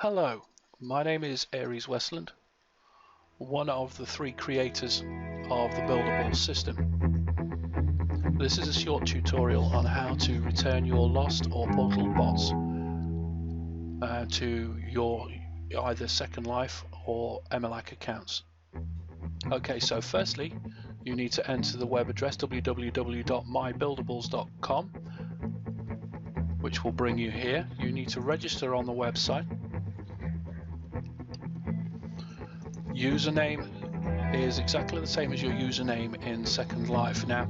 Hello, my name is Aries Westland, one of the 3 creators of the Buildables system. This is a short tutorial on how to return your lost or portal bots to your either Second Life or MLAC accounts. Okay, so firstly you need to enter the web address www.mybuildables.com, which will bring you here. You need to register on the website. Username is exactly the same as your username in Second Life. Now,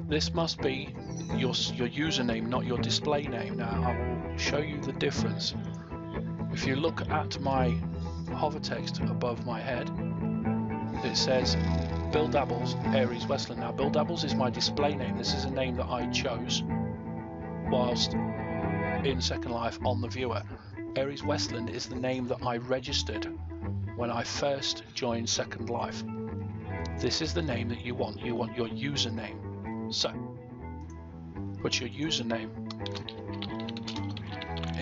this must be your username, not your display name. Now, I will show you the difference. If you look at my hover text above my head, it says Buildables Aries Westland. Now, Buildables is my display name. This is a name that I chose whilst in Second Life on the viewer. Aries Westland is the name that I registered when I first joined Second Life. This is the name that you want. You want your username. So, put your username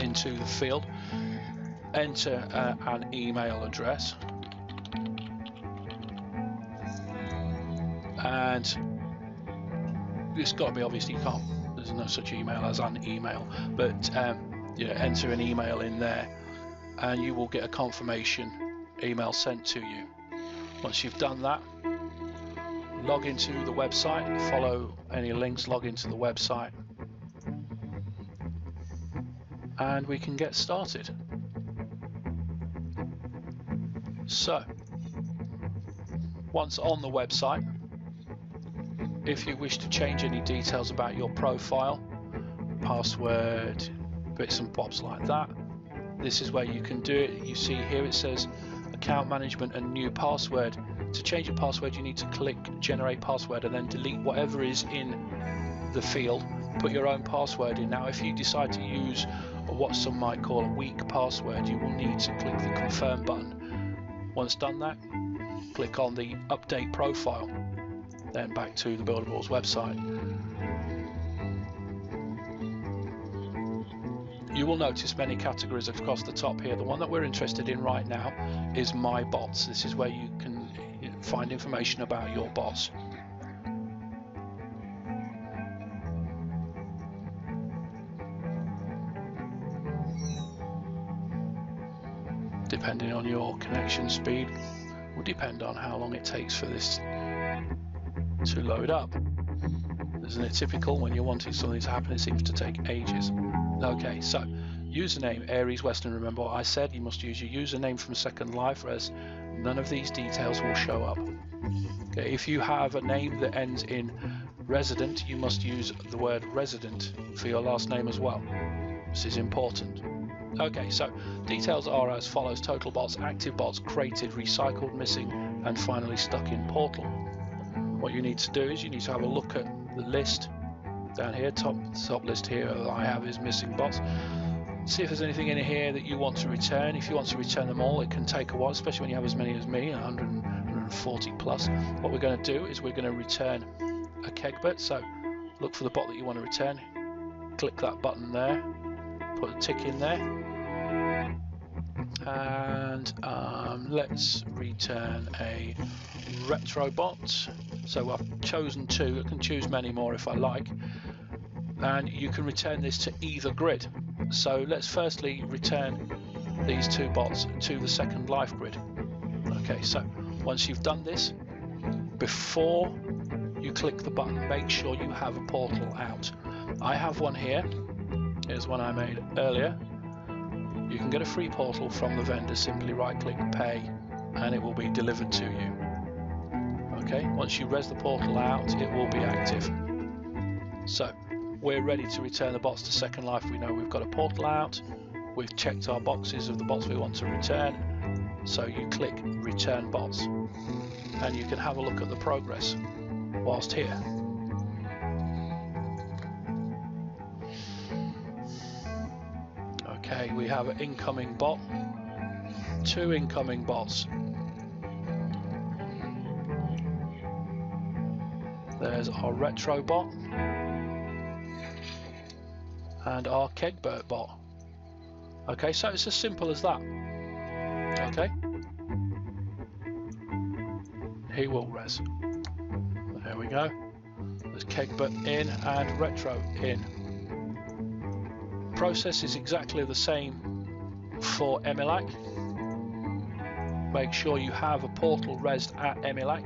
into the field, enter an email address, and it's got to be, obviously you can't, there's no such email as an email, but enter an email in there and you will get a confirmation email sent to you. Once you've done that, log into the website, follow any links, log into the website, and we can get started. So, once on the website, if you wish to change any details about your profile, password, bits and bobs like that, this is where you can do it. You see here it says account management and new password. To change your password, you need to click generate password and then delete whatever is in the field. Put your own password in. Now, if you decide to use what some might call a weak password, you will need to click the confirm button. Once done that, click on the update profile, then back to the Buildables website. You will notice many categories across the top here. The one that we're interested in right now is My Bots. This is where you can find information about your bots. Depending on your connection speed, will depend on how long it takes for this to load up. Isn't it typical when you're wanting something to happen, it seems to take ages. Okay, so username Aries Westland. Remember what I said, you must use your username from Second Life, whereas none of these details will show up. Okay, if you have a name that ends in resident, you must use the word resident for your last name as well. This is important. Okay, so details are as follows: total bots, active bots, created, recycled, missing, and finally stuck in portal. What you need to do is you need to have a look at the list down here. Top list here that I have is missing bots. See if there's anything in here that you want to return. If you want to return them all, it can take a while, especially when you have as many as me, 140 plus. What we're going to do is we're going to return a kegbot. So look for the bot that you want to return, click that button there, put a tick in there, and let's return a retro bot. So I've chosen 2, I can choose many more if I like, and you can return this to either grid. So let's firstly return these 2 bots to the Second Life grid. Okay, so once you've done this, before you click the button, make sure you have a portal out. I have one here. Here's one I made earlier. You can get a free portal from the vendor, simply right click, pay, and it will be delivered to you. Okay, once you res the portal out, it will be active. So we're ready to return the bots to Second Life. We know we've got a portal out, we've checked our boxes of the bots we want to return, so you click return bots and you can have a look at the progress whilst here. Okay, we have an incoming bot, 2 incoming bots. There's our retro bot and our kegbot bot. Okay, so it's as simple as that. Okay, he will res. There we go. There's keg butt in and retro in. Process is exactly the same for Emilac. Make sure you have a portal resed at Emilac.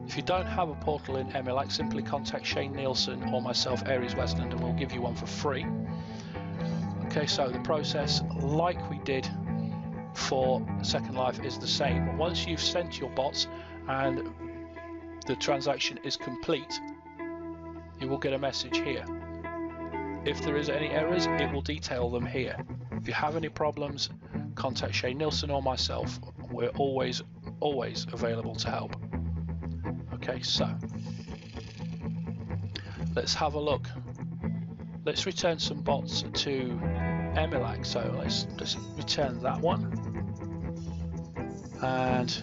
If you don't have a portal in Emilac, simply contact Shane Nielsen or myself, Aries Westland, and we'll give you one for free. Okay, so the process, like we did for Second Life, is the same. Once you've sent your bots and the transaction is complete, you will get a message here. If there is any errors, it will detail them here. If you have any problems, contact Shane Nielsen or myself. We're always available to help. Okay, so let's have a look. Let's return some bots to Emilac. So let's just return that one. And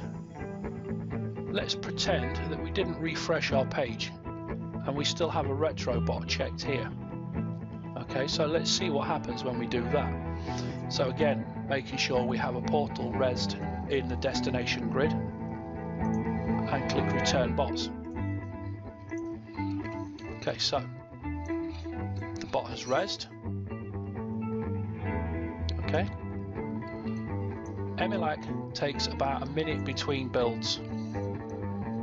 let's pretend that we didn't refresh our page and we still have a retro bot checked here. Okay, so let's see what happens when we do that. So again, making sure we have a portal resed in the destination grid and click return bots. Okay, so the bot has resed. Okay. Emilac takes about a minute between builds.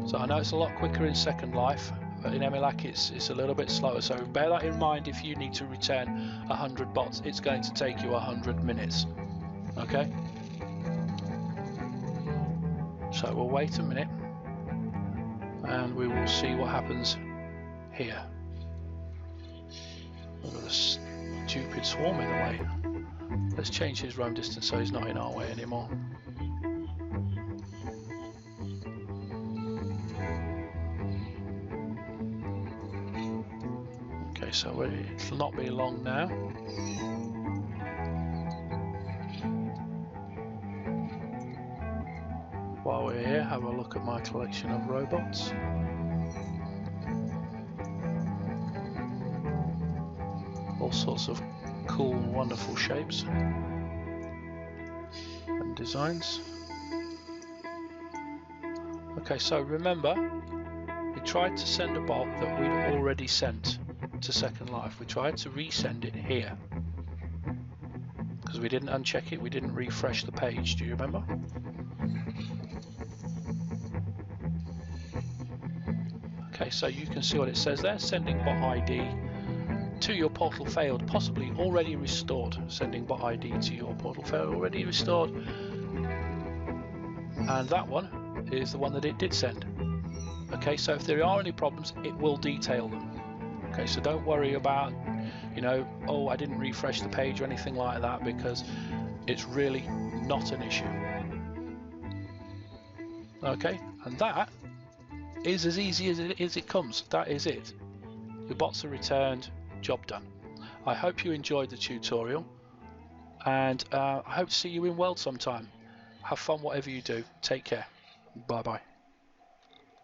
So I know it's a lot quicker in Second Life, but in Emilac it's a little bit slower. So bear that in mind. If you need to return 100 bots, it's going to take you 100 minutes. Okay. So we'll wait a minute and we will see what happens here. Look at the stupid swarm in the way. Let's change his roam distance so he's not in our way anymore. Okay, so it'll not be long now. While we're here, have a look at my collection of robots. All sorts of cool, wonderful shapes and designs. Okay, so remember, we tried to send a bot that we'd already sent to Second Life. We tried to resend it here because we didn't uncheck it, we didn't refresh the page. Do you remember? Okay, so you can see what it says there. Sending bot ID to your portal failed, possibly already restored. Sending bot ID to your portal failed, already restored. And that one is the one that it did send. Okay, so if there are any problems, it will detail them. Okay, so don't worry about, you know, oh, I didn't refresh the page or anything like that, because it's really not an issue. Okay, and that is as easy as it comes. That is it. Your bots are returned, job done. I hope you enjoyed the tutorial, and I hope to see you in World sometime. Have fun whatever you do. Take care. Bye bye.